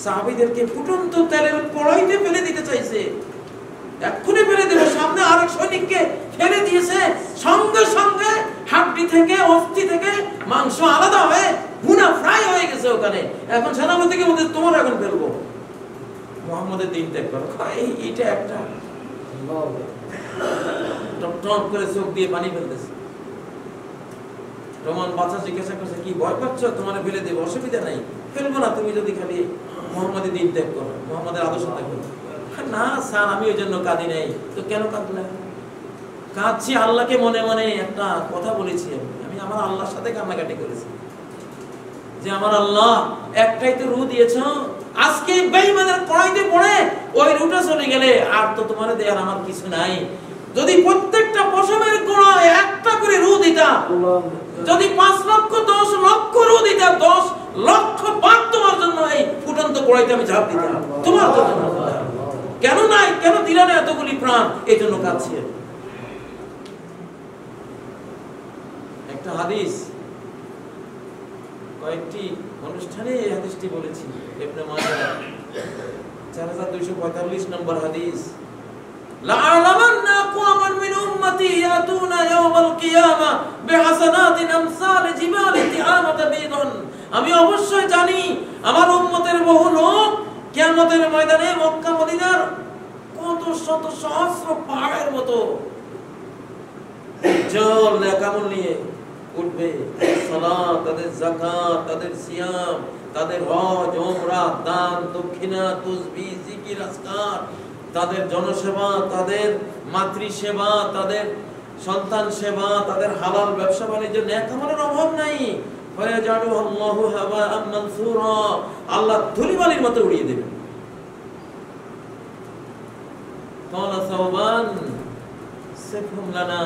সাহাবীদেরকে ফুটন্ত তেলের কড়াইতে ফেলে দিতে চাইছে, এক্ষুনি ফেলে দেবে, সামনে আরেক সৈনিককে ফেলে দিয়েছে, সঙ্গে সঙ্গে হাড্ডি থেকে অস্থি থেকে মাংস আলাদা হয়ে ভুনা ফ্রাই হয়ে গেছে ওখানে। এখন সেনাপতিকে বলতে তোমার এখন ফেলবো, মুহাম্মদের দিন ত্যাগ করো। এইটা একটা টপ করে চোখ দিয়ে পানি ফেলতেছে। রোমান বাদশা জিজ্ঞাসা করছে, কি ভয় পাচ্ছ? তোমার ফেলে দেবো, অসুবিধা নাই, ফেলবো না, তুমি যদি খালি মুহাম্মদের দিন ত্যাগ করো, মুহাম্মদের আদর্শ ত্যাগ করো। না স্যার, আমি ওই জন্য কাঁদি নাই। তো কেন কাঁদলে? কাঁদছি আল্লাহকে মনে মনে একটা কথা বলেছি, আমি আমার আল্লাহর সাথে কান্নাকাটি করেছি যে আমার আল্লাহ একটাই তো রু দিয়েছ, আজকে বেঈমানের কড়াইতে পড়ে ওই রুটা চলে গেলে আর তো তোমার দেয়ার আমার কিছু নাই। যদি প্রত্যেকটা পশমের গোড়ায় একটা করে রু দিতা, যদি 5 লক্ষ 10 লক্ষ রু দিতা, 10 লক্ষ বার তোমার জন্য এই ফুটন্ত কড়াইতে আমি ঝাঁপ দিতাম, তোমার জন্য। কেন নাই? কেন দিলা না এতগুলি প্রাণ? এই জন্য কাঁদছি। একটা হাদিস কয়েকটি অনুষ্ঠানে এই হাদিসটি বলেছি, ইবনে মাজাহ 4245 নম্বর হাদিস। লা'লামান্না aqwaman min ummati yatuna yawmal qiyamah bihasanati amsal jibal ti'amat bidun। আমি অবশ্যই জানি আমার উম্মতের বহু লোক কিয়ামতের ময়দানে মক্কা মদিনার কত শত সহস্র পাহাড়ের মতো উজ্জ্বল নেকামল নিয়ে উঠবে। সালাত, তাদের যাকাত, তাদের সিয়াম, তাদের হজ, উমরা, দান, দক্ষিণা, তাসবিহ, জিকির, আজকার, তাদের জনসেবা, তাদের মাতৃসেবা, তাদের সন্তান সেবা, তাদের হালাল ব্যবসা বাণিজ্য, নেকামলের অভাব নাই। ফায়াজালুল্লাহু হাওয়াআম মানসুরা, আল্লাহ ধুলিবালির মতো উড়িয়ে দেবেন। ক্বালা সাওবান সিফহুম লানা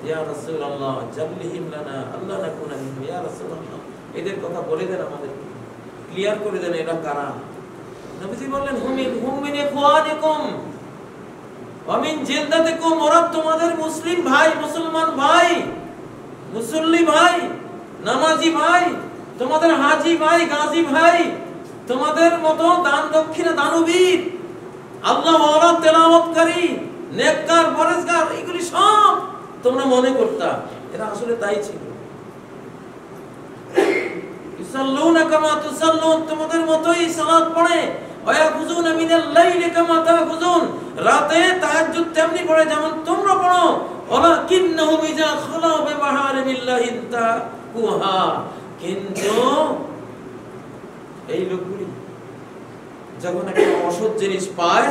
ইয়া রাসূলুল্লাহ, জাল্লিহিম লানা আল্লাহ নাকুনা মিনহুম ইয়া রাসূলুল্লাহ। এদের কথা বলে দেন, আমাদের ক্লিয়ার করে দেন এরা কারা। নবীজি বললেন, হুম মিন ইখওয়ানিকুম ওয়া মিন জিলদাতিকুম, ওরা তোমাদের মুসলিম ভাই, মুসলমান ভাই, মুসল্লি ভাই, নামাজি ভাই, তোমাদের হাজী ভাই, গাজী ভাই, তোমাদের মতো দান দক্ষিণা দানবীর, আল্লাহ ওয়ালা তেলাওয়াতকারী, নেককার, পরহেজগার, এগুলি সব তোমরা মনে করতা, এরা আসলে তাই ছিল। ইসাল্লুনা কামা তুসাল্লুন, তোমাদের মতোই সালাত পড়ে। ওয়ায়াকুজুনা মিনাল লাইলি কামা তাকুজুন, রাতে তাহাজ্জুদ তেমনি পড়ে যেমন তোমরা পড়ো। ওয়ালাকিন্নাহুম ইযা খালাউ বিমাহারিমিল্লাহি তাকুহা, কিন্তু এই লোকগুলি যখন একটা অসৎ জিনিস পায়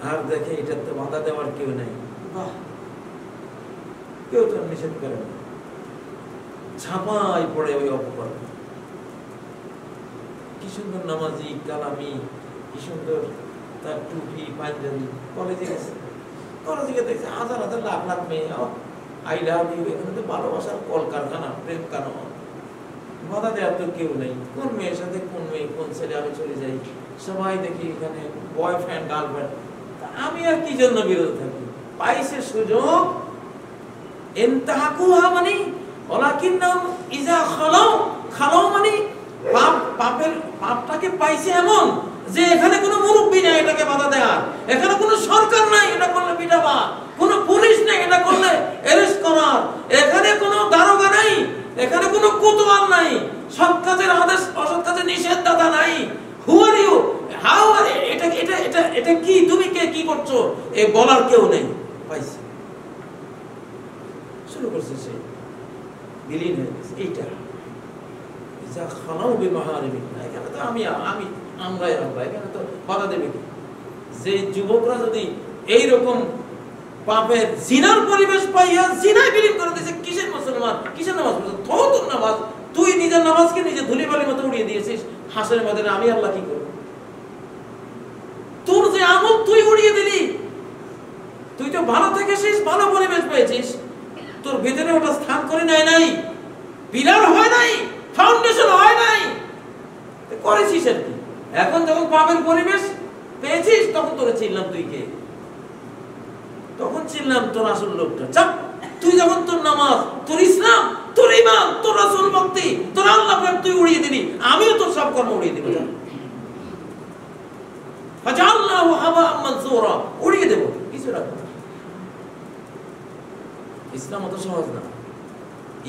আর দেখে এটাতে বাধা দেওয়ার কেউ নাই, বাহ, কেউ তো নিষেধ করে না, ঝাঁপাই পড়ে ওই অপকর্ম। কি সুন্দর নামাজি, কালামি, কি সুন্দর তার টুপি, পাঞ্জাবি, কলেজে গেছে, কলেজে গিয়ে দেখছে হাজার হাজার লাখ লাখ মেয়ে, আই লাভ ইউ, এখানে তো ভালোবাসার কলকারখানা, প্রেম কারখানা, বাধা দেওয়ার তো কেউ নেই। কোন মেয়ের সাথে কোন মেয়ে, কোন ছেলে আমি চলে যাই, সবাই দেখি এখানে বয়ফ্রেন্ড গার্লফ্রেন্ড, আমি আর কি জন্য বিরত থাকি? পাইছে সুযোগ, ইনতাহাকুহা মানে ওয়ালাকিন্নাহুম ইযা খালাউ, খালাউ মানে পাপের পাপটাকে পাইছে এমন যে এখানে কোনো মুরব্বি নাই এটাকে বাধা দেওয়ার, এখানে কোনো সরকার নাই এটা করলে পিটাবা, কোনো পুলিশ নেই এটা করলে অ্যারেস্ট করার, এখানে কোনো দারোগা নাই, এখানে কোনো কোতোয়াল নাই, সৎ কাজের আদেশ অসৎ কাজের নিষেধদাতা নাই। হু আর ইউ, হাউ আর, এটা এটা এটা এটা কি, তুমি কে, কি করছো, এই বলার কেউ নেই। পাইছে, শুরু করছে সে বিলীন হয়ে গেছে। এইটা যা খালাও বিমাহারিমিল্লাহ, এখানে তো আমি আমরাই আমরা, এখানে তো বাধা দেবে কি? যে যুবকরা যদি এইরকম পাপের জিনার পরিবেশ পাইয়া জিনায় বিলীন করে দিয়েছে, কিসের মুসলমান, কিসের নামাজ পড়ছে? তোর নামাজ, তুই নিজের নামাজকে নিজে ধুলিবালির মতো উড়িয়ে দিয়েছিস, হাসরের মধ্যে আমি আল্লাহ কি করব? তোর যে আমল তুই উড়িয়ে দিলি, তুই তো ভালো থেকেছিস, ভালো পরিবেশ পেয়েছিস, তোর ভেতরে ওটা স্থান করে নেয় নাই, পিলার হয় নাই, ফাউন্ডেশন হয় নাই, করেছিস আর কি। এখন যখন পাপের পরিবেশ পেয়েছিস তখন তোরে চিনলাম, তুই কে? তখন চিনলাম তোর আসল লোকটা। চাপ, তুই যখন তোর নামাজ, তোর ইসলাম, তোর ঈমান, তোর রাসূল ভক্তি, তোর আল্লাহ প্রেম তুই উড়িয়ে দিবি, আমিও তোর সব কর্ম উড়িয়ে দিব। মানসুরা, উড়িয়ে দেব, কিছু রাখবো না। ইসলাম অত সহজ না,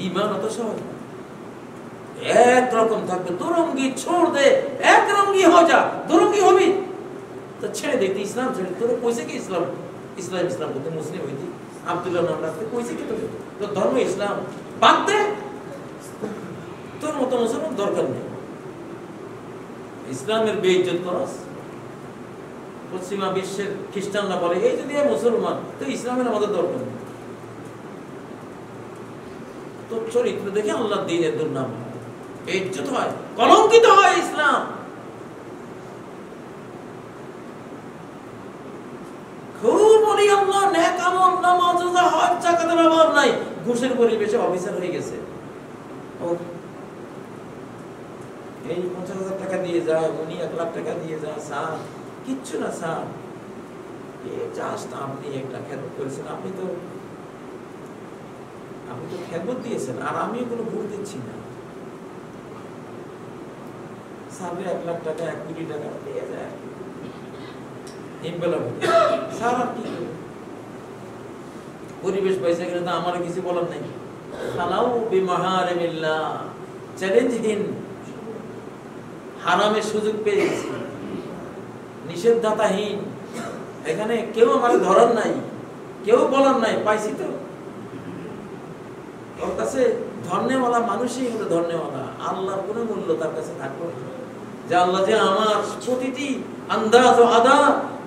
ঈমান অত সহজ না। এক রকম থাকবে, দুরঙ্গি ছোড় দে, এক রঙ্গি হয়ে যা, দুরঙ্গি হবি তো ছেড়ে দে, ইসলাম ছেড়ে। তোরা কইছে কি ইসলাম ইসলাম ইসলাম করতে, মুসলিম হইতি, আব্দুল্লাহ নাম রাখতে কইছে কি? তোর ধর্ম ইসলাম, বাদ দে, তোর মতো মুসলমান দরকার নেই। ইসলামের বেইজ্জত করস। পশ্চিমা বিশ্বের খ্রিস্টানরা বলে এই যদি মুসলমান, তো ইসলামের আমাদের দরকার নেই। তোর চরিত্র দেখে আল্লাহ দ্বীনের দুর্নাম হয়, বেইজ্জত হয়, কলঙ্কিত হয় ইসলাম। খুব বলি আল্লাহ, নেক আমল, নামাজ, রোজা, হজ, যাকাতের অভাব নাই, ঘুষের পরিবেশে অফিসার হয়ে গেছে। এই 50,000 টাকা দিয়ে যায়, উনি 1 লাখ টাকা দিয়ে যায়, স্যার কিচ্ছু না স্যার, এই জাস্ট আপনি একটা খেদমত করেছেন, আপনি তো খেদমত দিয়েছেন, আর আমিও কোনো ভুল দিচ্ছি না। স্যার 1 লাখ টাকা, 1 কোটি টাকা দিয়ে যায়, স্যার আর কি পরিবেশ পাইছে কিনা তো আমার কিছু বলার নাই। খালাউ বিমাহারিমিল্লাহ, চ্যালেঞ্জহীন, হারামের সুযোগ পেয়ে গেছি, নিষেধাজ্ঞাহীন, এখানে কেউ আমার ধরার নাই, কেউ বলার নাই, পাইছি তো। ওর কাছে ধন্যওয়ালা মানুষই হলো ধন্যওয়ালা, আল্লাহর কোনো মূল্য তার কাছে থাকবে যে আল্লাহ যে আমার প্রতিটি আন্দাজ ও আদা,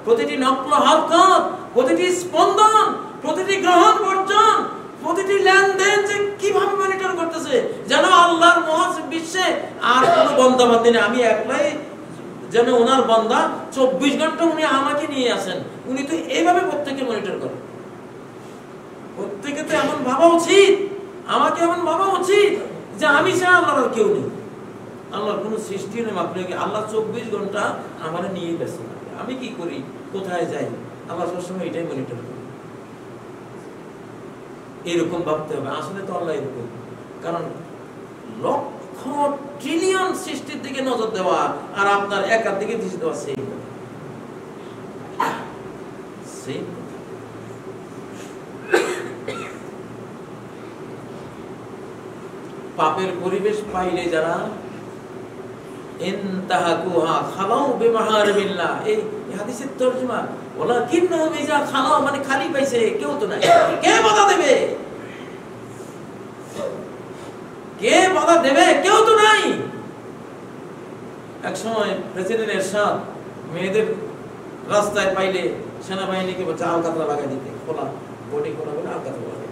প্রতিটি নকল হারকাত, প্রতিটি স্পন্দন, প্রতিটি গ্রহণ বর্জন, প্রতিটি লেনদেন যে কিভাবে মনিটর করতেছে, যেন আল্লাহর মহাবিশ্বে আর কোনো বান্দা বান্দি নেই, আমি একলাই যেন ওনার বান্দা, 24 ঘন্টা উনি আমাকে নিয়ে আসেন। উনি তো এইভাবে প্রত্যেকে মনিটর করেন। প্রত্যেকে তো এমন ভাবা উচিত, আমাকে এমন ভাবা উচিত যে আমি ছাড়া আল্লাহর আর কেউ নেই, আল্লাহর কোনো সৃষ্টি নেই, মাপলে আল্লাহ 24 ঘন্টা আমার নিয়ে ব্যস্ত থাকে। আমি কি করি, কোথায় যাই, আল্লাহ সবসময় এটাই মনিটর করি। এরকম ভাবতে হবে। আসলে তো আল্লাহ এরকম, কারণ লক্ষ ট্রিলিয়ন সৃষ্টির দিকে নজর দেওয়া আর আপনার একার দিকে দৃষ্টি দেওয়া সেই পাপের পরিবেশ পাইলে যারা ইনতাহাকুহা খালাউ বিমাহারিমিল্লাহ, এই হাদিসের তরজমা ওয়ালাকিন্নাহুম ইযা খালাউ, মানে খালি পাইছে, কেউ তো নাই, কে বাধা দেবে, কে বাধা দেবে, কেউ তো নাই। এক সময় প্রেসিডেন্ট এরশাদ মেয়েদের রাস্তায় পাইলে সেনাবাহিনীকে বলছে আলকাতরা লাগাই দিতে, খোলা বডি খোলা বলে আলকাতরা লাগাই।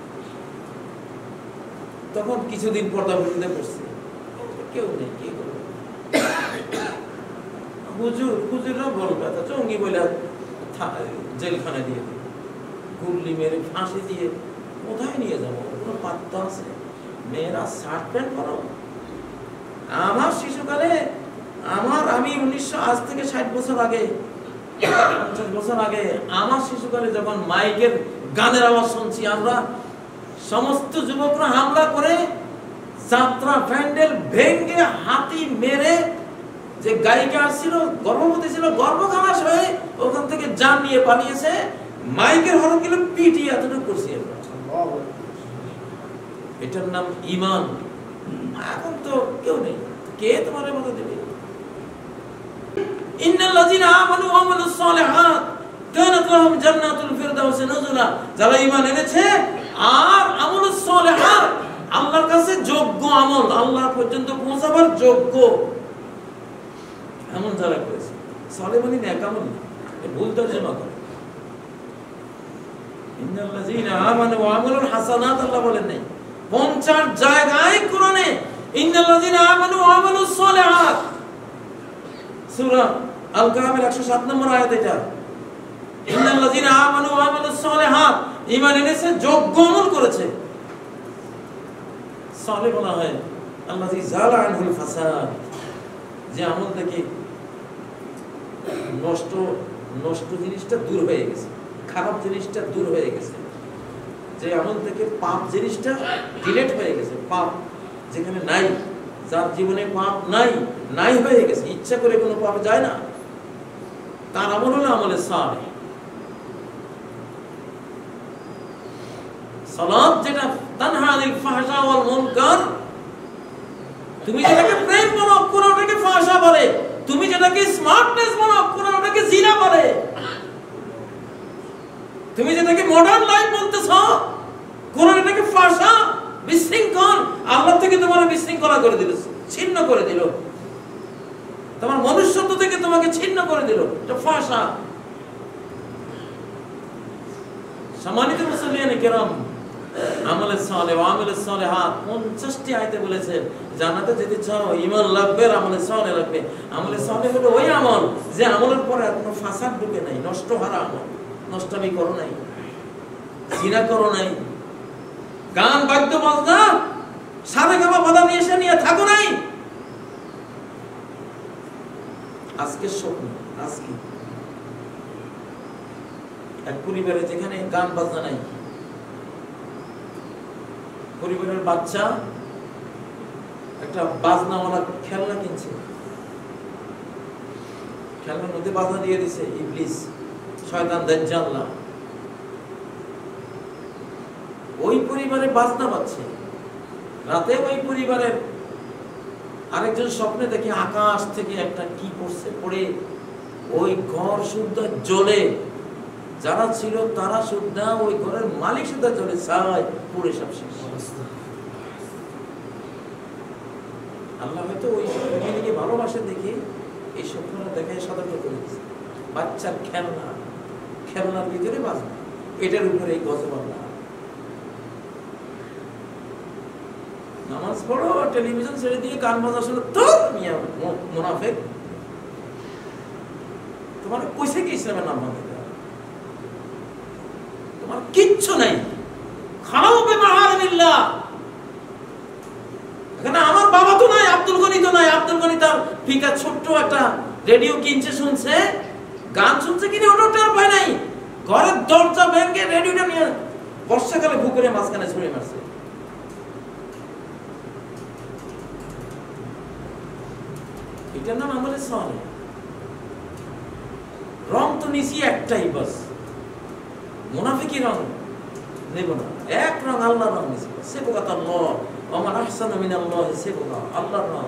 তখন কিছুদিন পর্দা পর্দা করছে, কেউ নেই, কে করবে? হুজুররা বলবে জঙ্গি বলে জেলখানায় দিয়ে দেবে, গুল্লি মেরে ফাঁসি দিয়ে কোথায় নিয়ে যাবো, কোনো পাত্তা আছে? মেয়েরা শার্ট প্যান্ট পরো। আমার শিশুকালে আমি 1900 আজ থেকে 60 বছর আগে, 50 বছর আগে আমার শিশুকালে যখন মাইকের গানের আওয়াজ শুনছি, আমরা সমস্ত যুবকরা হামলা করে যাত্রা প্যান্ডেল ভেঙে হাতি মেরে, যে গায়িকা ছিল গর্ভবতী ছিল, গর্ভখালাস হয়ে ওখান থেকে জান নিয়ে পালিয়েছে, মাইকের হরণ গেলে পিটিয়ে এতটুকু করছি আমরা। এটার নাম ঈমান। এখন তো কেউ নেই, কে তোমার মতো দেবে? ইন্নাল্লাযীনা আমানু ওয়া আমিলুস সালিহাত কানাত লাহুম জান্নাতুল ফিরদাউসি নুজুলা, যারা ঈমান এনেছে আর আমলুস সালিহাত, আল্লাহর কাছে যোগ্য আমল, আল্লাহ পর্যন্ত পৌঁছাবার যোগ্য এমন যারা করেছে, সালেহ মানে নেক আমল, ভুল তর্জমা করে। ইন্নাল্লাযীনা আমানু ওয়া আমিলুল হাসানাত আল্লাহ বলেন নাই, 50 জায়গায় কোরআনে ইন্নাল্লাযীনা আমানু ওয়া আমিলুস সালিহাত, সূরা আল কাহাফের 107 নম্বর আয়াত এটা। ইন্নাল্লাযীনা আমানু ওয়া আমিলুস সালিহাত, ঈমান এনেছে, যোগ্য আমল করেছে। সালেহ বলা হয় আল্লাযী যালা আনহুল ফাসাদ, যে আমল থেকে নষ্ট জিনিসটা দূর হয়ে গেছে, খারাপ জিনিসটা দূর হয়ে গেছে, যে আমল থেকে পাপ জিনিসটা ডিলিট হয়ে গেছে, পাপ যেখানে নাই, যার জীবনে পাপ নাই হয়ে গেছে, ইচ্ছা করে কোনো পাপ যায় না, তার আমল হলো আমলে সালেহ। সালাত যেটা তানহা আনিল ফাহশা ওয়াল মুনকার, তুমি যেটাকে প্রেম বলো কোন ওটাকে ফাহশা বলে, তুমি যেটাকে স্মার্টনেস বলো কোন ওটাকে জিনা বলে, তুমি যেটাকে মডার্ন লাইফ বলতেছ কোন এটাকে ফাহশা বিশৃঙ্খল। আল্লাহ থেকে তোমার বিশৃঙ্খলা করে দিল, ছিন্ন করে দিল, তোমার মনুষ্যত্ব থেকে তোমাকে ছিন্ন করে দিল, এটা ফাহশা। সম্মানিত মুসলিয়ানে কেরাম, আমলে সালেহ ওয়া আমলে সালেহাত 50টি আয়াতে বলেছে জান্নাতে যেতে চাও ঈমান লাগবে, আমলে সালেহ লাগবে। আমলে সালেহ হলো ওই আমল যে আমলের পরে কোনো ফাসাদ ঢুকে নাই, নষ্ট হারা আমল, নষ্টমি করো নাই, জিনা করো নাই, গান বাদ্য বাজনা সারে গামা বাধা নিয়ে এসে নিয়ে থাকো নাই। আজকে স্বপ্ন, আজকে এক পরিবারে যেখানে গান বাজনা নাই, পরিবারের বাচ্চা একটা বাজনাওয়ালা খেলনা কিনছে, খেলনার মধ্যে বাজনা দিয়ে দিছে ইবলিস, শয়তান, দাজ্জাল। ওই পরিবারে বাজনা বাজছে, রাতে ওই পরিবারের আরেকজন স্বপ্নে দেখে আকাশ থেকে একটা কি পড়ছে, পড়ে ওই ঘর শুদ্ধা জ্বলে, যারা ছিল তারা শুদ্ধা, ওই ঘরের মালিক শুদ্ধা জ্বলে ছাই পুড়ে সব শেষ। আল্লাহ হয়তো ওই মেয়েকে ভালোবাসে দেখে এই স্বপ্নটা দেখে সতর্ক করে দিচ্ছে, বাচ্চার খেলনা, খেলনার ভিতরে বাজনা, এটার উপরে এই গজব। আল্লাহ নামাজ পড়ো, টেলিভিশন ছেড়ে দিয়ে গান বাজনা শুনে তোর মিয়া মুনাফিক, তোমার কইছে কি ইসলামের নাম মানে? তোমার কিচ্ছু নাই, খারাও বেমাহারামিল্লাহ। এখানে আমার বাবা তো নাই, আব্দুল গনি তো নাই, আব্দুল গনি তার ফিকা ছোট্ট একটা রেডিও কিনছে, শুনছে গান শুনছে, কিনে ওটার পায় নাই, ঘরের দরজা ভেঙে রেডিওটা নিয়ে বর্ষাকালে পুকুরে মাঝখানে ছুঁড়ে মারছে। এটার নাম আমলে সালেহ। রং তো নিছি একটাই, বাস মুনাফিকি রং নেব না, এক রং আল্লাহর রং নিছি, সিবগাতুল্লাহ ওয়া মান আহসানু মিনাল্লাহি সিবগা, আল্লাহর রং।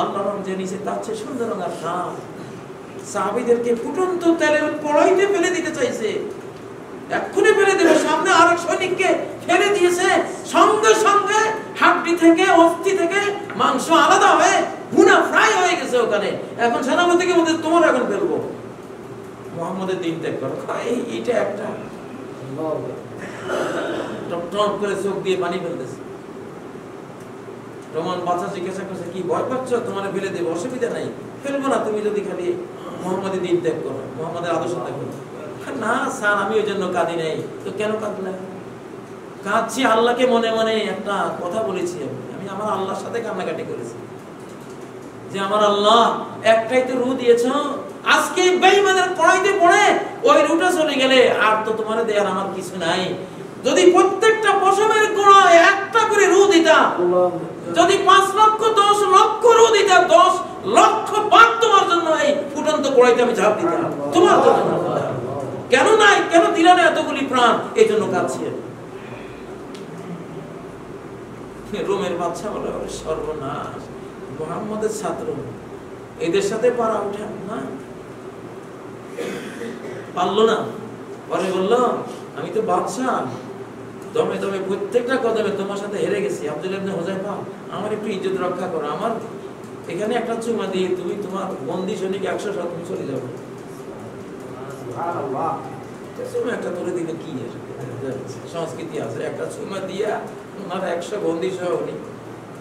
আল্লাহর রং যে নিছে তার চেয়ে সুন্দর রং আর না। সাহাবীদেরকে ফুটন্ত তেলের কড়াইতে ফেলে দিতে চাইছে, এক্ষুনি ফেলে দেবে, সামনে আরেক সৈনিককে ফেলে দিয়েছে, সঙ্গে সঙ্গে হাড্ডি থেকে অস্থি থেকে মাংস আলাদা হয়ে ভুনা ফ্রাই হয়ে গেছে ওখানে। এখন সেনাপতিকে বলতে তোমার এখন ফেলবো, মুহাম্মদের দিন ত্যাগ করো। এইটা একটা টপ করে চোখ দিয়ে পানি ফেলতেছে। রোমান বাচ্চা জিজ্ঞাসা করছে কি ভয় পাচ্ছ, তোমার ফেলে দেবো, অসুবিধা নাই, ফেলবো না, তুমি যদি খালি মুহাম্মদের দিন ত্যাগ করো, মুহাম্মদের আদর্শ ত্যাগ করো। না স্যার আমি ওই জন্য কাঁদি নাই। তো কেন কাঁদলে? কাঁদছি আল্লাহকে মনে মনে একটা কথা বলেছি, আমি আমার আল্লাহর সাথে কান্নাকাটি করেছি যে আমার আল্লাহ একটাই তো রূহ দিয়েছ, আজকে বেঈমানের কড়াইতে পড়ে ওই রূহটা চলে গেলে আর তো তোমার দেয়ার আমার কিছু নাই। যদি প্রত্যেকটা পশমের গোড়ায় একটা করে রূহ দিতা, যদি 5 লক্ষ 10 লক্ষ রূহ দিতা, 10 লক্ষ বার তোমার জন্য এই ফুটন্ত কড়াইতে আমি ঝাঁপ দিতাম, তোমার জন্য। কেন নাই, কেন দিলা না এতগুলি প্রাণ? এই জন্য কাঁদছি। রোমের বাদশা বলে সর্বনাশ, মুহাম্মদের ছাত্র, এদের সাথে পারা উঠে না, পারলো না। পরে বললো আমি তো বাদশা, দমে দমে প্রত্যেকটা কদমে তোমার সাথে হেরে গেছি। আব্দুল্লাহ ইবনে হুযায়ফা, আমার একটু ইজ্জত রক্ষা করো, আমার এখানে একটা চুমা দিয়ে তুমি তোমার বন্দী সৈনিক 100 তুমি চলে যাবে। একটা ধরে দিলে কি সংস্কৃতি আছে, একটা চুমা দিয়া ওনার 100 বন্দী সহ উনি,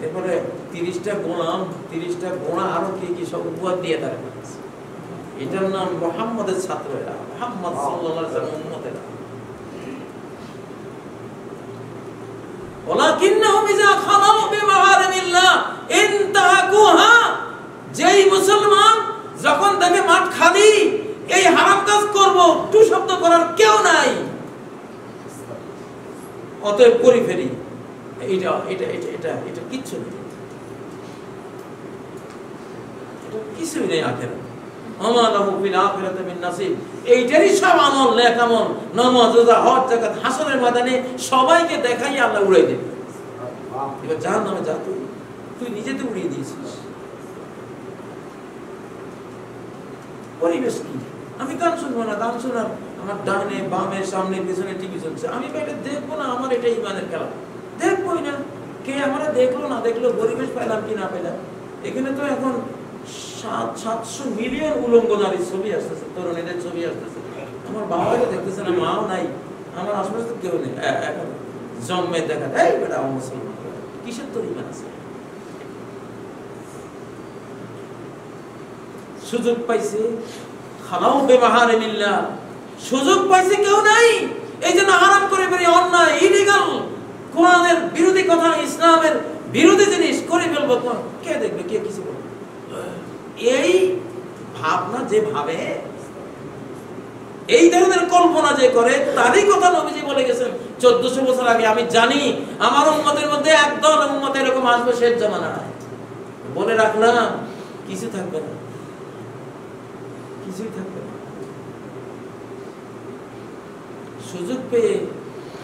এরপরে 30টা গোলাম, 30টা গোড়া, আরো কি কি সব উপহার দিয়ে তার। এটার নাম মুহাম্মদের ছাত্র, এরা মুহাম্মদ সাল্লাল্লাহু আলাইহি ওয়াসাল্লাম উম্মতেরা। ওয়ালাকিন্নাহুম ইযা খালাউ বিমাহারিমিল্লাহ ইনতাহাকুহা, যেই মুসলমান যখন দেখে মাঠ খালি, এই হারাম কাজ করব, টু শব্দ করার কেউ নাই, অতএব করি ফেরি, এটা এটা এটা এটা এটা কিচ্ছু নেই, এটা কিছুই নেই আখেরাত। ওমা লাহু ফিল আখিরাতি মিন নাসিব। এইটারই সব আমল, নেক আমল, নামাজ, রোজা, হজ, যাকাত হাসরের ময়দানে সবাইকে দেখাই আল্লাহ উড়াই দেবে। এবার জাহান্নামে যা, তুই নিজে তো উড়িয়ে দিয়েছিস। পরিবেশ কি? আমি গান শুনবো না, গান শোনার আমার ডানে বামে সামনে পিছনে টিভি চলছে, আমি এটা দেখবো না। আমার এটা ইমানের খেলা, দেখবোই না। কে আমরা দেখলো না দেখলো, পরিবেশ পাইলাম কি না পেলাম। এখানে তো এখন 700 মিলিয়ন উলঙ্গ নারীর ছবি আসতেছে, তরুণীদের ছবি আসতেছে। আমার বাবাকে দেখতেছে না, মাও নাই, আমার আশপাশে তো কেউ নেই। এখন জন্মে দেখা এই বেটা মুসলমান, কিসের তোর ইমান আছে? সুযোগ পাইছে, খালাও বেমাহারিমিল্লাহ, সুযোগ পাইছে কেউ নাই, এই জন্য আরাম করে বেরিয়ে অন্যায়, ইলিগাল, কোরআনের বিরোধী কথা, ইসলামের বিরোধী জিনিস করে ফেলবো। কে দেখবে, কে কিছু বলবে? এই ভাবনা যে ভাবে, এই ধরনের কল্পনা যে করে, তারই কথা নবীজি বলে গেছেন 1400 বছর আগে। আমি জানি আমার উম্মতের মধ্যে একদল উম্মত এরকম আসবে শেষ জামানায়, বলে রাখলাম, কিছু থাকবে না, কিছুই থাকবে না। সুযোগ পেয়ে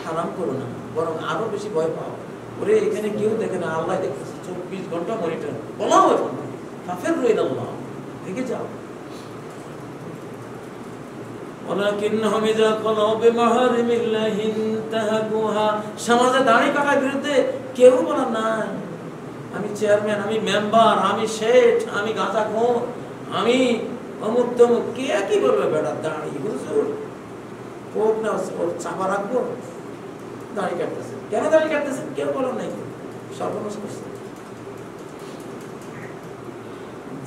হারাম করো না, বরং আরো বেশি ভয় পাও। ওরে এখানে কেউ দেখে না, আল্লাহ দেখতেছে, 24 ঘন্টা মনিটর। বলাও এখন কাফের রইল, আল্লাহ দেখে যাও। সমাজে দাঁড়িয়ে কাটার বিরুদ্ধে কেউ বলার নাই। আমি চেয়ারম্যান, আমি মেম্বার, আমি শেঠ, আমি গাঁজাখোর, আমি অমুক তমুক। কে কি বলবে? বেটা দাঁড়ি হুজুর হোক না, ওর চাপা রাখবো। দাঁড়ি কাটতেছে, কেন দাঁড়ি কাটতেছে? কেউ বলার নাই, সর্বনাশ করছে।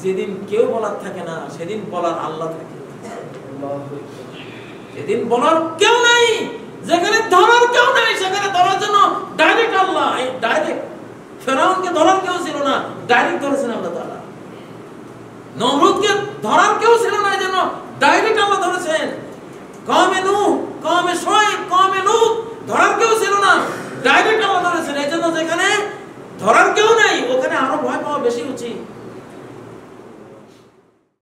যেদিন কেউ বলার থাকে না, সেদিন বলার আল্লাহ থাকে। যেদিন বলার কেউ নাই, যেখানে ধরার কেউ নাই, সেখানে ধরার জন্য ডাইরেক্ট আল্লাহ। ডাইরেক্ট ফেরাউনকে ধরার কেউ ছিল না, ডাইরেক্ট ধরেছেন আল্লাহ তাআলা। নমরুদকে ধরার কেউ ছিল না, এজন্য ডাইরেক্ট আল্লাহ ধরেছেন। কওমে নূহ, কওমে শুআয়ব, কওমে লূত ধরার কেউ ছিল